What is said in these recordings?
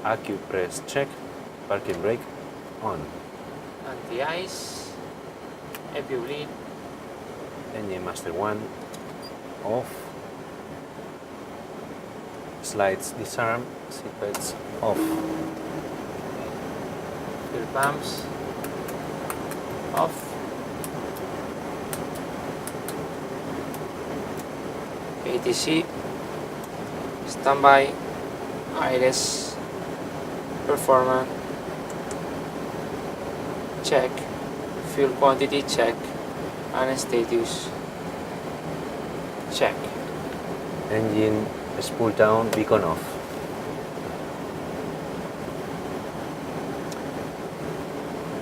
Accu press check. Parking brake on. Anti-ice. Heavy bleed. Engine master 1 off. Slides disarm. Seatbelts off. Fuel pumps off. ATC standby. IRS performance check. Fuel quantity check. And status check. Engine spool down, beacon off.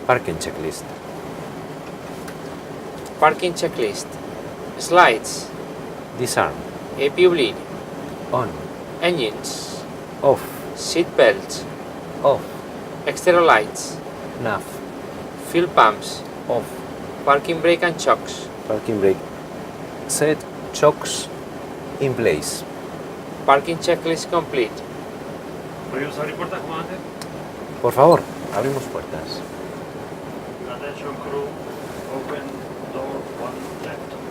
Parking checklist. Parking checklist. Slides. Disarm. AP bleed. On. Engines. Off. Seat belts. Off. Exterior lights. Nav. Fuel pumps. Off. Parking brake and shocks. Parking brake set. Shocks in place. Parking checklist complete. ¿Podemos abrir puertas, comandante? Por favor, abrimos puertas. Attention crew, open door 1 left.